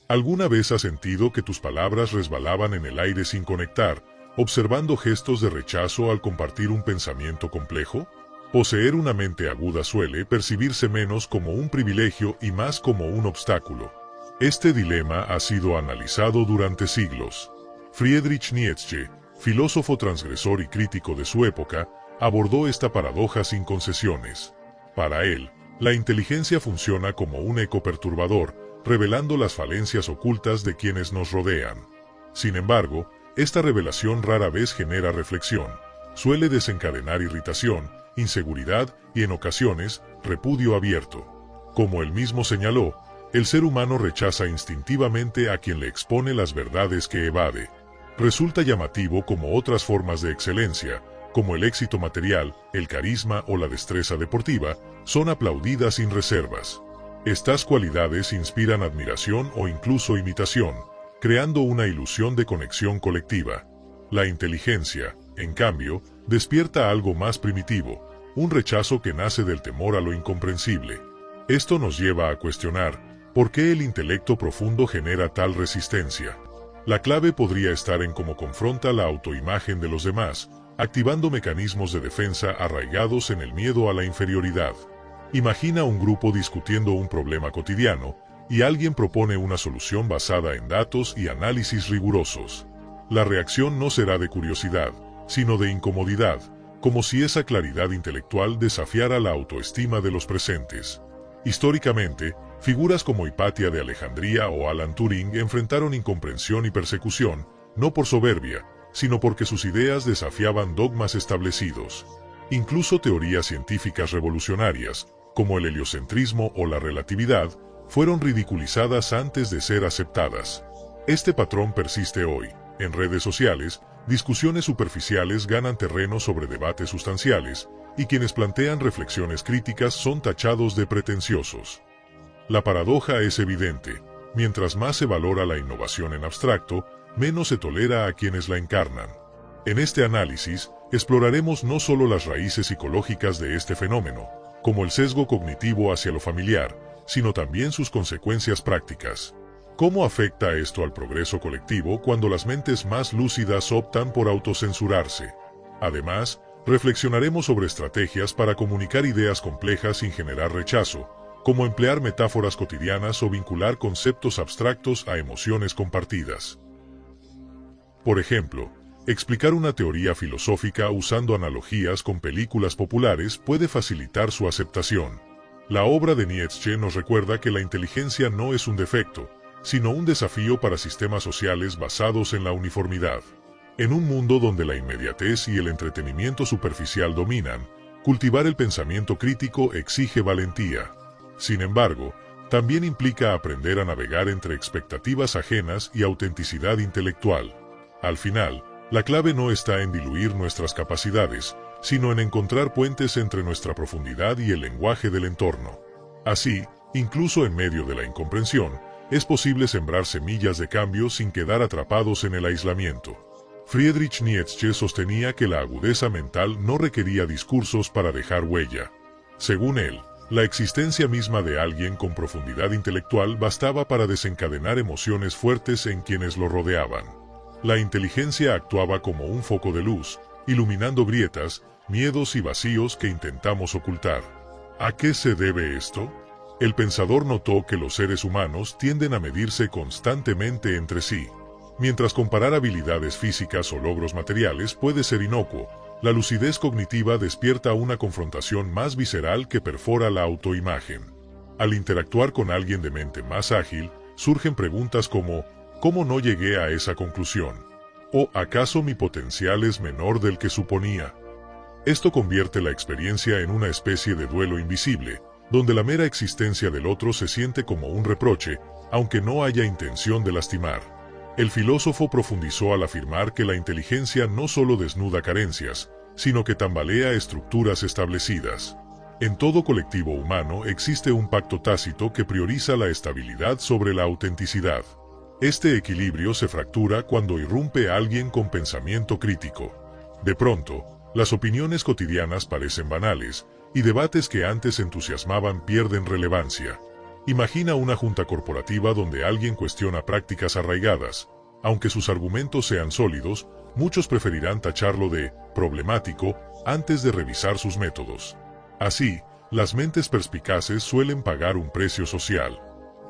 ¿Alguna vez has sentido que tus palabras resbalaban en el aire sin conectar, observando gestos de rechazo al compartir un pensamiento complejo? Poseer una mente aguda suele percibirse menos como un privilegio y más como un obstáculo. Este dilema ha sido analizado durante siglos. Friedrich Nietzsche, filósofo transgresor y crítico de su época, abordó esta paradoja sin concesiones. Para él, la inteligencia funciona como un eco perturbador, revelando las falencias ocultas de quienes nos rodean. Sin embargo, esta revelación rara vez genera reflexión, suele desencadenar irritación, inseguridad y en ocasiones, repudio abierto. Como él mismo señaló, el ser humano rechaza instintivamente a quien le expone las verdades que evade. Resulta llamativo como otras formas de excelencia, como el éxito material, el carisma o la destreza deportiva, son aplaudidas sin reservas. Estas cualidades inspiran admiración o incluso imitación, creando una ilusión de conexión colectiva. La inteligencia, en cambio, despierta algo más primitivo, un rechazo que nace del temor a lo incomprensible. Esto nos lleva a cuestionar, ¿por qué el intelecto profundo genera tal resistencia? La clave podría estar en cómo confronta la autoimagen de los demás, activando mecanismos de defensa arraigados en el miedo a la inferioridad. Imagina un grupo discutiendo un problema cotidiano, y alguien propone una solución basada en datos y análisis rigurosos. La reacción no será de curiosidad, sino de incomodidad, como si esa claridad intelectual desafiara la autoestima de los presentes. Históricamente, figuras como Hipatia de Alejandría o Alan Turing enfrentaron incomprensión y persecución, no por soberbia, sino porque sus ideas desafiaban dogmas establecidos. Incluso teorías científicas revolucionarias, como el heliocentrismo o la relatividad, fueron ridiculizadas antes de ser aceptadas. Este patrón persiste hoy. En redes sociales, discusiones superficiales ganan terreno sobre debates sustanciales, y quienes plantean reflexiones críticas son tachados de pretenciosos. La paradoja es evidente. Mientras más se valora la innovación en abstracto, menos se tolera a quienes la encarnan. En este análisis, exploraremos no solo las raíces psicológicas de este fenómeno, como el sesgo cognitivo hacia lo familiar, sino también sus consecuencias prácticas. ¿Cómo afecta esto al progreso colectivo cuando las mentes más lúcidas optan por autocensurarse? Además, reflexionaremos sobre estrategias para comunicar ideas complejas sin generar rechazo, como emplear metáforas cotidianas o vincular conceptos abstractos a emociones compartidas. Por ejemplo, explicar una teoría filosófica usando analogías con películas populares puede facilitar su aceptación. La obra de Nietzsche nos recuerda que la inteligencia no es un defecto, sino un desafío para sistemas sociales basados en la uniformidad. En un mundo donde la inmediatez y el entretenimiento superficial dominan, cultivar el pensamiento crítico exige valentía. Sin embargo, también implica aprender a navegar entre expectativas ajenas y autenticidad intelectual. Al final, la clave no está en diluir nuestras capacidades, sino en encontrar puentes entre nuestra profundidad y el lenguaje del entorno. Así, incluso en medio de la incomprensión, es posible sembrar semillas de cambio sin quedar atrapados en el aislamiento. Friedrich Nietzsche sostenía que la agudeza mental no requería discursos para dejar huella. Según él, la existencia misma de alguien con profundidad intelectual bastaba para desencadenar emociones fuertes en quienes lo rodeaban. La inteligencia actuaba como un foco de luz, iluminando grietas, miedos y vacíos que intentamos ocultar. ¿A qué se debe esto? El pensador notó que los seres humanos tienden a medirse constantemente entre sí. Mientras comparar habilidades físicas o logros materiales puede ser inocuo, la lucidez cognitiva despierta una confrontación más visceral que perfora la autoimagen. Al interactuar con alguien de mente más ágil, surgen preguntas como ¿cómo no llegué a esa conclusión? ¿O acaso mi potencial es menor del que suponía? Esto convierte la experiencia en una especie de duelo invisible, donde la mera existencia del otro se siente como un reproche, aunque no haya intención de lastimar. El filósofo profundizó al afirmar que la inteligencia no solo desnuda carencias, sino que tambalea estructuras establecidas. En todo colectivo humano existe un pacto tácito que prioriza la estabilidad sobre la autenticidad. Este equilibrio se fractura cuando irrumpe alguien con pensamiento crítico. De pronto, las opiniones cotidianas parecen banales, y debates que antes entusiasmaban pierden relevancia. Imagina una junta corporativa donde alguien cuestiona prácticas arraigadas. Aunque sus argumentos sean sólidos, muchos preferirán tacharlo de problemático antes de revisar sus métodos. Así, las mentes perspicaces suelen pagar un precio social.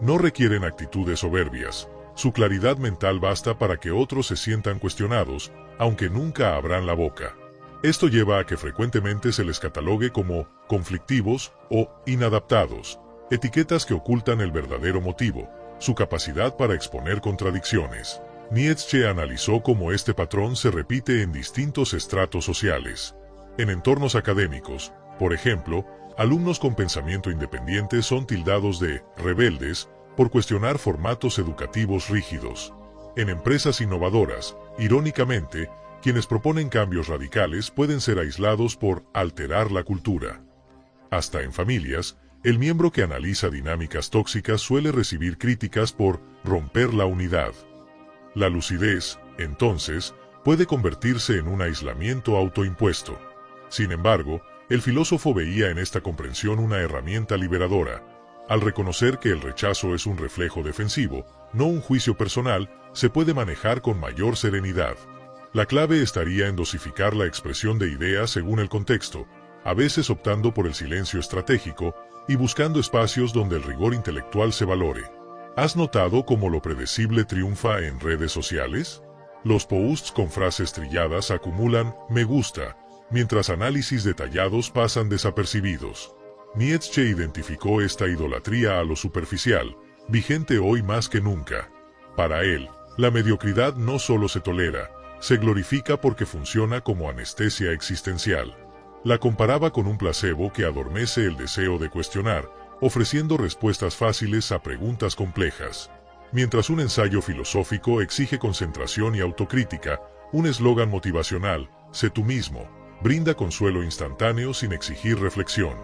No requieren actitudes soberbias. Su claridad mental basta para que otros se sientan cuestionados, aunque nunca abran la boca. Esto lleva a que frecuentemente se les catalogue como conflictivos o inadaptados, etiquetas que ocultan el verdadero motivo, su capacidad para exponer contradicciones. Nietzsche analizó cómo este patrón se repite en distintos estratos sociales. En entornos académicos, por ejemplo, alumnos con pensamiento independiente son tildados de rebeldes por cuestionar formatos educativos rígidos. En empresas innovadoras, irónicamente, quienes proponen cambios radicales pueden ser aislados por alterar la cultura. Hasta en familias, el miembro que analiza dinámicas tóxicas suele recibir críticas por romper la unidad. La lucidez, entonces, puede convertirse en un aislamiento autoimpuesto. Sin embargo, el filósofo veía en esta comprensión una herramienta liberadora. Al reconocer que el rechazo es un reflejo defensivo, no un juicio personal, se puede manejar con mayor serenidad. La clave estaría en dosificar la expresión de ideas según el contexto, a veces optando por el silencio estratégico y buscando espacios donde el rigor intelectual se valore. ¿Has notado cómo lo predecible triunfa en redes sociales? Los posts con frases trilladas acumulan me gusta, mientras análisis detallados pasan desapercibidos. Nietzsche identificó esta idolatría a lo superficial, vigente hoy más que nunca. Para él, la mediocridad no solo se tolera, se glorifica porque funciona como anestesia existencial. La comparaba con un placebo que adormece el deseo de cuestionar, ofreciendo respuestas fáciles a preguntas complejas. Mientras un ensayo filosófico exige concentración y autocrítica, un eslogan motivacional, sé tú mismo, brinda consuelo instantáneo sin exigir reflexión.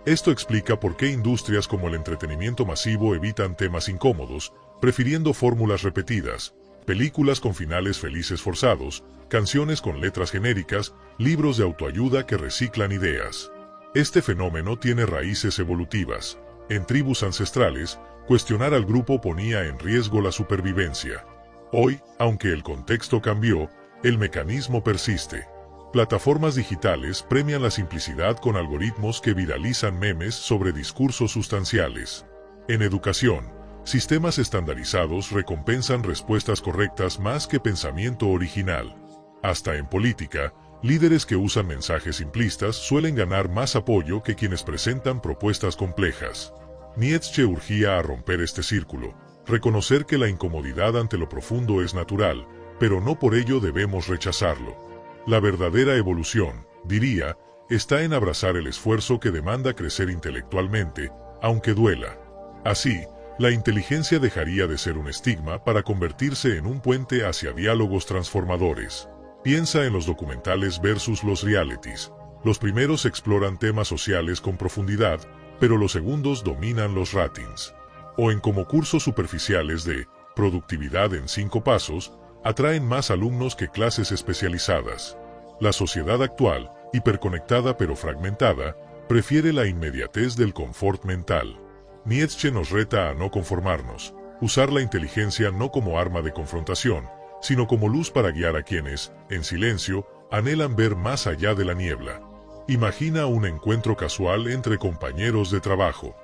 Esto explica por qué industrias como el entretenimiento masivo evitan temas incómodos, prefiriendo fórmulas repetidas, películas con finales felices forzados, canciones con letras genéricas, libros de autoayuda que reciclan ideas. Este fenómeno tiene raíces evolutivas. En tribus ancestrales, cuestionar al grupo ponía en riesgo la supervivencia. Hoy, aunque el contexto cambió, el mecanismo persiste. Plataformas digitales premian la simplicidad con algoritmos que viralizan memes sobre discursos sustanciales. En educación, sistemas estandarizados recompensan respuestas correctas más que pensamiento original. Hasta en política, líderes que usan mensajes simplistas suelen ganar más apoyo que quienes presentan propuestas complejas. Nietzsche urgía a romper este círculo, reconocer que la incomodidad ante lo profundo es natural, pero no por ello debemos rechazarlo. La verdadera evolución, diría, está en abrazar el esfuerzo que demanda crecer intelectualmente, aunque duela. Así, la inteligencia dejaría de ser un estigma para convertirse en un puente hacia diálogos transformadores. Piensa en los documentales versus los realities. Los primeros exploran temas sociales con profundidad, pero los segundos dominan los ratings. O en como cursos superficiales de productividad en 5 pasos, atraen más alumnos que clases especializadas. La sociedad actual, hiperconectada pero fragmentada, prefiere la inmediatez del confort mental. Nietzsche nos reta a no conformarnos, usar la inteligencia no como arma de confrontación, sino como luz para guiar a quienes, en silencio, anhelan ver más allá de la niebla. Imagina un encuentro casual entre compañeros de trabajo.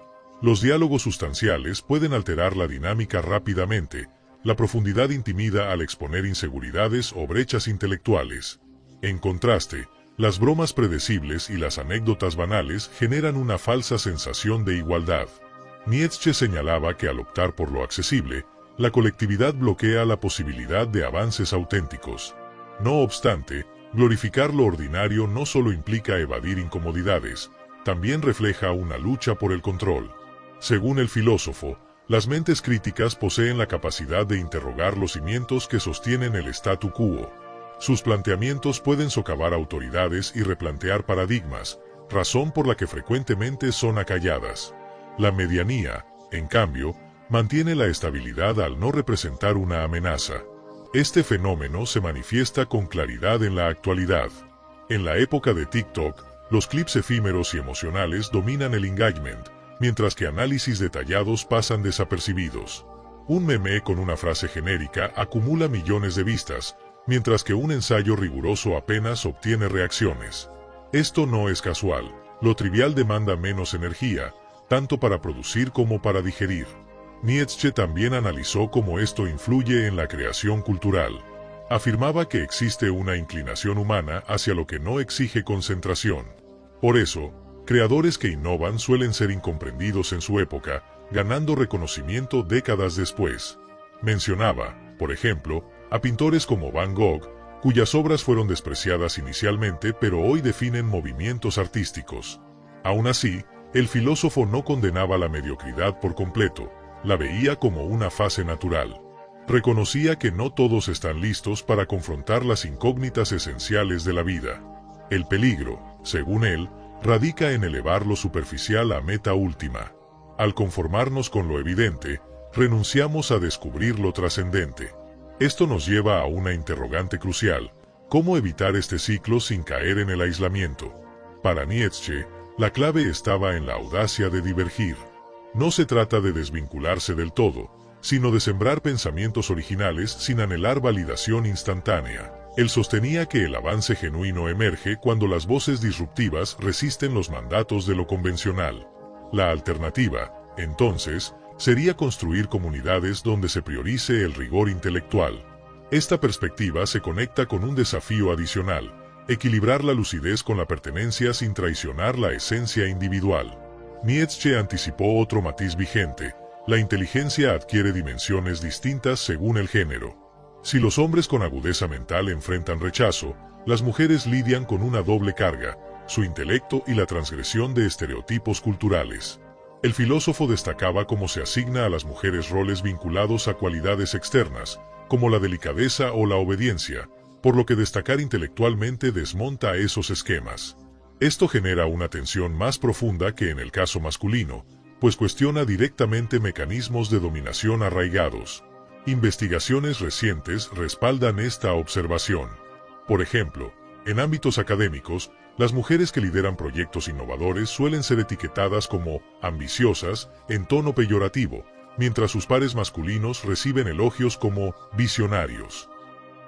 Los diálogos sustanciales pueden alterar la dinámica rápidamente. La profundidad intimida al exponer inseguridades o brechas intelectuales. En contraste, las bromas predecibles y las anécdotas banales generan una falsa sensación de igualdad. Nietzsche señalaba que al optar por lo accesible, la colectividad bloquea la posibilidad de avances auténticos. No obstante, glorificar lo ordinario no solo implica evadir incomodidades, también refleja una lucha por el control. Según el filósofo, las mentes críticas poseen la capacidad de interrogar los cimientos que sostienen el statu quo. Sus planteamientos pueden socavar autoridades y replantear paradigmas, razón por la que frecuentemente son acalladas. La medianía, en cambio, mantiene la estabilidad al no representar una amenaza. Este fenómeno se manifiesta con claridad en la actualidad. En la época de TikTok, los clips efímeros y emocionales dominan el engagement, mientras que análisis detallados pasan desapercibidos. Un meme con una frase genérica acumula millones de vistas, mientras que un ensayo riguroso apenas obtiene reacciones. Esto no es casual. Lo trivial demanda menos energía, tanto para producir como para digerir. Nietzsche también analizó cómo esto influye en la creación cultural. Afirmaba que existe una inclinación humana hacia lo que no exige concentración. Por eso, creadores que innovan suelen ser incomprendidos en su época, ganando reconocimiento décadas después. Mencionaba, por ejemplo, a pintores como Van Gogh, cuyas obras fueron despreciadas inicialmente pero hoy definen movimientos artísticos. Aún así, el filósofo no condenaba la mediocridad por completo, la veía como una fase natural. Reconocía que no todos están listos para confrontar las incógnitas esenciales de la vida. El peligro, según él, radica en elevar lo superficial a meta última. Al conformarnos con lo evidente, renunciamos a descubrir lo trascendente. Esto nos lleva a una interrogante crucial: ¿cómo evitar este ciclo sin caer en el aislamiento? Para Nietzsche, la clave estaba en la audacia de divergir. No se trata de desvincularse del todo, sino de sembrar pensamientos originales sin anhelar validación instantánea. Él sostenía que el avance genuino emerge cuando las voces disruptivas resisten los mandatos de lo convencional. La alternativa, entonces, sería construir comunidades donde se priorice el rigor intelectual. Esta perspectiva se conecta con un desafío adicional: equilibrar la lucidez con la pertenencia sin traicionar la esencia individual. Nietzsche anticipó otro matiz vigente: la inteligencia adquiere dimensiones distintas según el género. Si los hombres con agudeza mental enfrentan rechazo, las mujeres lidian con una doble carga: su intelecto y la transgresión de estereotipos culturales. El filósofo destacaba cómo se asigna a las mujeres roles vinculados a cualidades externas, como la delicadeza o la obediencia, por lo que destacar intelectualmente desmonta esos esquemas. Esto genera una tensión más profunda que en el caso masculino, pues cuestiona directamente mecanismos de dominación arraigados. Investigaciones recientes respaldan esta observación. Por ejemplo, en ámbitos académicos, las mujeres que lideran proyectos innovadores suelen ser etiquetadas como ambiciosas en tono peyorativo, mientras sus pares masculinos reciben elogios como visionarios.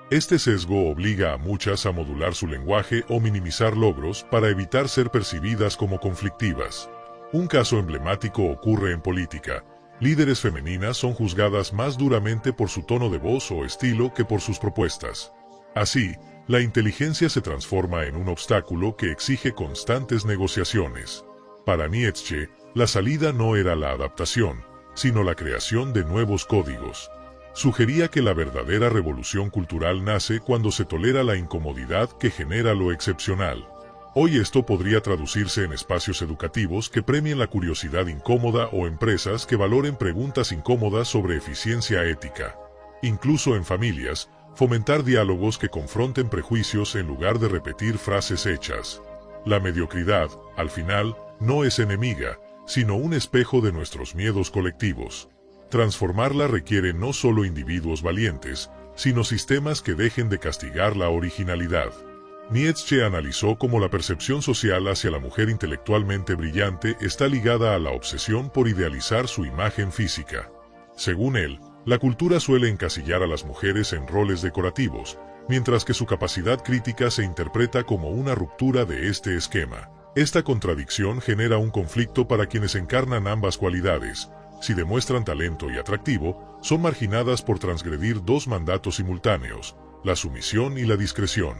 Este sesgo obliga a muchas a modular su lenguaje o minimizar logros para evitar ser percibidas como conflictivas. Un caso emblemático ocurre en política. Líderes femeninas son juzgadas más duramente por su tono de voz o estilo que por sus propuestas. Así, la inteligencia se transforma en un obstáculo que exige constantes negociaciones. Para Nietzsche, la salida no era la adaptación, sino la creación de nuevos códigos. Sugería que la verdadera revolución cultural nace cuando se tolera la incomodidad que genera lo excepcional. Hoy esto podría traducirse en espacios educativos que premien la curiosidad incómoda o empresas que valoren preguntas incómodas sobre eficiencia ética. Incluso en familias, fomentar diálogos que confronten prejuicios en lugar de repetir frases hechas. La mediocridad, al final, no es enemiga, sino un espejo de nuestros miedos colectivos. Transformarla requiere no solo individuos valientes, sino sistemas que dejen de castigar la originalidad. Nietzsche analizó cómo la percepción social hacia la mujer intelectualmente brillante está ligada a la obsesión por idealizar su imagen física. Según él, la cultura suele encasillar a las mujeres en roles decorativos, mientras que su capacidad crítica se interpreta como una ruptura de este esquema. Esta contradicción genera un conflicto para quienes encarnan ambas cualidades. Si demuestran talento y atractivo, son marginadas por transgredir dos mandatos simultáneos: la sumisión y la discreción.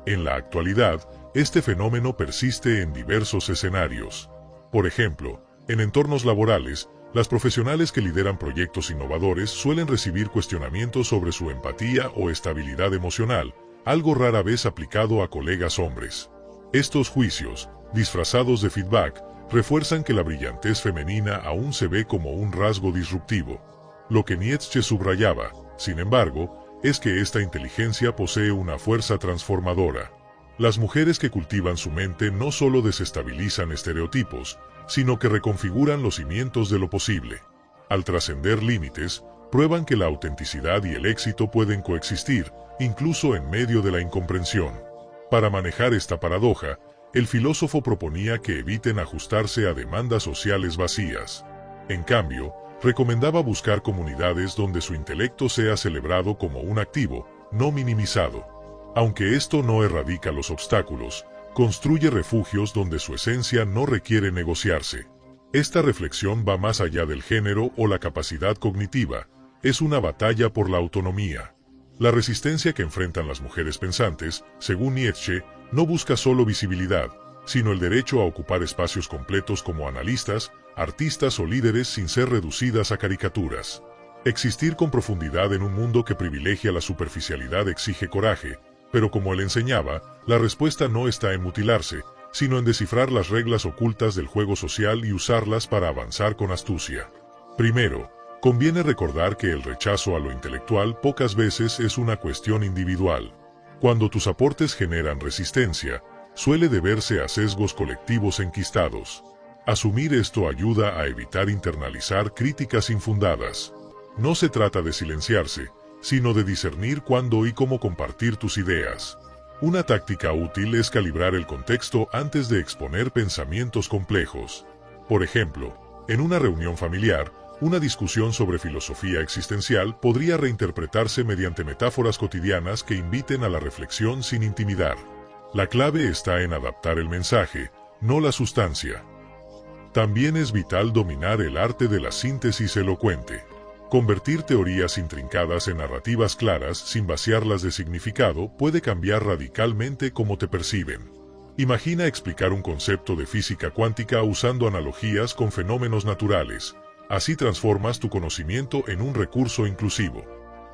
En la actualidad, este fenómeno persiste en diversos escenarios. Por ejemplo, en entornos laborales, las profesionales que lideran proyectos innovadores suelen recibir cuestionamientos sobre su empatía o estabilidad emocional, algo rara vez aplicado a colegas hombres. Estos juicios, disfrazados de feedback, refuerzan que la brillantez femenina aún se ve como un rasgo disruptivo. Lo que Nietzsche subrayaba, sin embargo, es que esta inteligencia posee una fuerza transformadora. Las mujeres que cultivan su mente no solo desestabilizan estereotipos, sino que reconfiguran los cimientos de lo posible. Al trascender límites, prueban que la autenticidad y el éxito pueden coexistir, incluso en medio de la incomprensión. Para manejar esta paradoja, El filósofo proponía que eviten ajustarse a demandas sociales vacías. En cambio, recomendaba buscar comunidades donde su intelecto sea celebrado como un activo, no minimizado. Aunque esto no erradica los obstáculos, construye refugios donde su esencia no requiere negociarse. Esta reflexión va más allá del género o la capacidad cognitiva, es una batalla por la autonomía. La resistencia que enfrentan las mujeres pensantes, según Nietzsche, no busca solo visibilidad, sino el derecho a ocupar espacios completos como analistas, artistas o líderes sin ser reducidas a caricaturas. Existir con profundidad en un mundo que privilegia la superficialidad exige coraje, pero como él enseñaba, la respuesta no está en mutilarse, sino en descifrar las reglas ocultas del juego social y usarlas para avanzar con astucia. Primero, conviene recordar que el rechazo a lo intelectual pocas veces es una cuestión individual. Cuando tus aportes generan resistencia, suele deberse a sesgos colectivos enquistados. Asumir esto ayuda a evitar internalizar críticas infundadas. No se trata de silenciarse, sino de discernir cuándo y cómo compartir tus ideas. Una táctica útil es calibrar el contexto antes de exponer pensamientos complejos. Por ejemplo, en una reunión familiar, una discusión sobre filosofía existencial podría reinterpretarse mediante metáforas cotidianas que inviten a la reflexión sin intimidar. La clave está en adaptar el mensaje, no la sustancia. También es vital dominar el arte de la síntesis elocuente. Convertir teorías intrincadas en narrativas claras sin vaciarlas de significado puede cambiar radicalmente cómo te perciben. Imagina explicar un concepto de física cuántica usando analogías con fenómenos naturales. Así transformas tu conocimiento en un recurso inclusivo.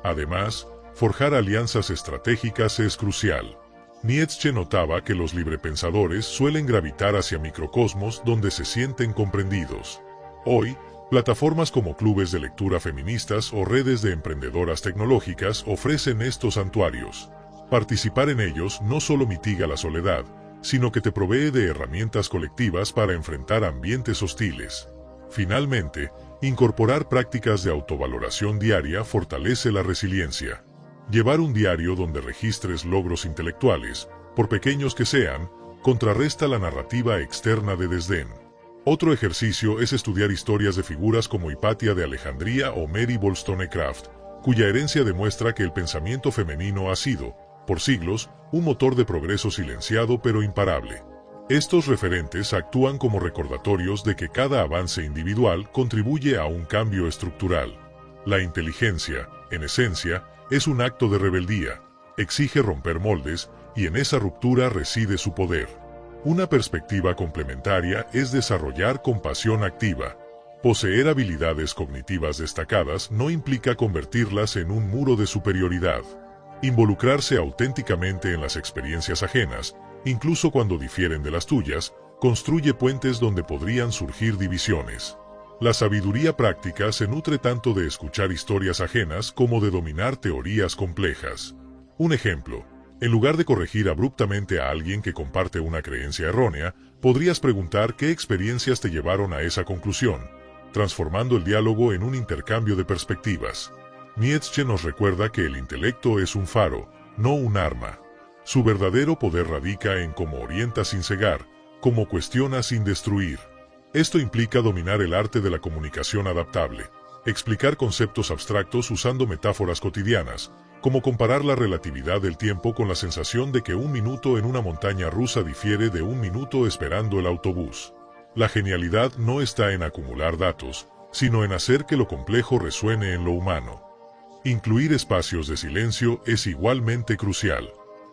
Además, forjar alianzas estratégicas es crucial. Nietzsche notaba que los librepensadores suelen gravitar hacia microcosmos donde se sienten comprendidos. Hoy, plataformas como clubes de lectura feministas o redes de emprendedoras tecnológicas ofrecen estos santuarios. Participar en ellos no solo mitiga la soledad, sino que te provee de herramientas colectivas para enfrentar ambientes hostiles. Finalmente, incorporar prácticas de autovaloración diaria fortalece la resiliencia. Llevar un diario donde registres logros intelectuales, por pequeños que sean, contrarresta la narrativa externa de desdén. Otro ejercicio es estudiar historias de figuras como Hipatia de Alejandría o Mary Wollstonecraft, cuya herencia demuestra que el pensamiento femenino ha sido, por siglos, un motor de progreso silenciado pero imparable. Estos referentes actúan como recordatorios de que cada avance individual contribuye a un cambio estructural. La inteligencia, en esencia, es un acto de rebeldía, exige romper moldes, y en esa ruptura reside su poder. Una perspectiva complementaria es desarrollar compasión activa. Poseer habilidades cognitivas destacadas no implica convertirlas en un muro de superioridad. Involucrarse auténticamente en las experiencias ajenas, incluso cuando difieren de las tuyas, construye puentes donde podrían surgir divisiones. La sabiduría práctica se nutre tanto de escuchar historias ajenas como de dominar teorías complejas. Un ejemplo, en lugar de corregir abruptamente a alguien que comparte una creencia errónea, podrías preguntar qué experiencias te llevaron a esa conclusión, transformando el diálogo en un intercambio de perspectivas. Nietzsche nos recuerda que el intelecto es un faro, no un arma. Su verdadero poder radica en cómo orienta sin cegar, cómo cuestiona sin destruir. Esto implica dominar el arte de la comunicación adaptable, explicar conceptos abstractos usando metáforas cotidianas, como comparar la relatividad del tiempo con la sensación de que un minuto en una montaña rusa difiere de un minuto esperando el autobús. La genialidad no está en acumular datos, sino en hacer que lo complejo resuene en lo humano. Incluir espacios de silencio es igualmente crucial.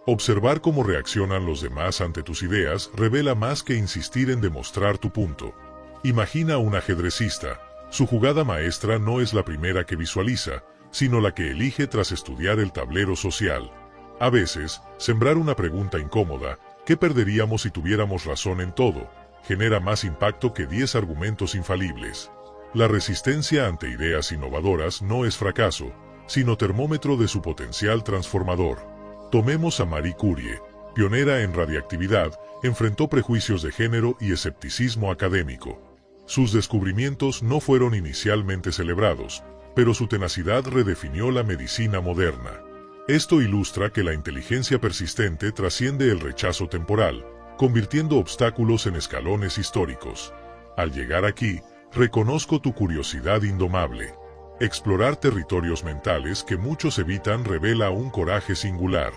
Observar cómo reaccionan los demás ante tus ideas revela más que insistir en demostrar tu punto. Imagina a un ajedrecista. Su jugada maestra no es la primera que visualiza, sino la que elige tras estudiar el tablero social. A veces, sembrar una pregunta incómoda, ¿qué perderíamos si tuviéramos razón en todo?, genera más impacto que 10 argumentos infalibles. La resistencia ante ideas innovadoras no es fracaso, sino termómetro de su potencial transformador. Tomemos a Marie Curie, pionera en radiactividad, enfrentó prejuicios de género y escepticismo académico. Sus descubrimientos no fueron inicialmente celebrados, pero su tenacidad redefinió la medicina moderna. Esto ilustra que la inteligencia persistente trasciende el rechazo temporal, convirtiendo obstáculos en escalones históricos. Al llegar aquí, reconozco tu curiosidad indomable. Explorar territorios mentales que muchos evitan revela un coraje singular.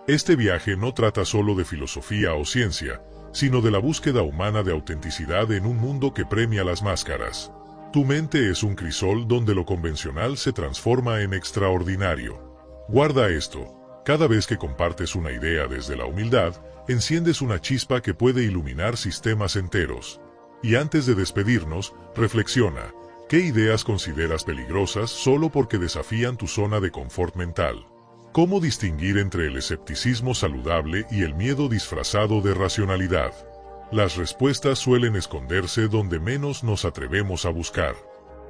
Este viaje no trata solo de filosofía o ciencia, sino de la búsqueda humana de autenticidad en un mundo que premia las máscaras. Tu mente es un crisol donde lo convencional se transforma en extraordinario. Guarda esto. Cada vez que compartes una idea desde la humildad, enciendes una chispa que puede iluminar sistemas enteros. Y antes de despedirnos, reflexiona. ¿Qué ideas consideras peligrosas solo porque desafían tu zona de confort mental? ¿Cómo distinguir entre el escepticismo saludable y el miedo disfrazado de racionalidad? Las respuestas suelen esconderse donde menos nos atrevemos a buscar.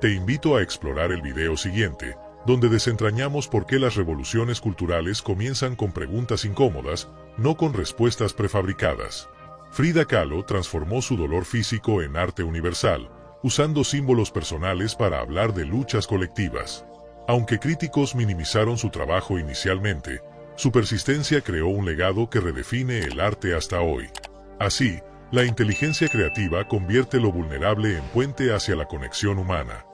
Te invito a explorar el video siguiente, donde desentrañamos por qué las revoluciones culturales comienzan con preguntas incómodas, no con respuestas prefabricadas. Frida Kahlo transformó su dolor físico en arte universal, usando símbolos personales para hablar de luchas colectivas. Aunque críticos minimizaron su trabajo inicialmente, su persistencia creó un legado que redefine el arte hasta hoy. Así, la inteligencia creativa convierte lo vulnerable en puente hacia la conexión humana.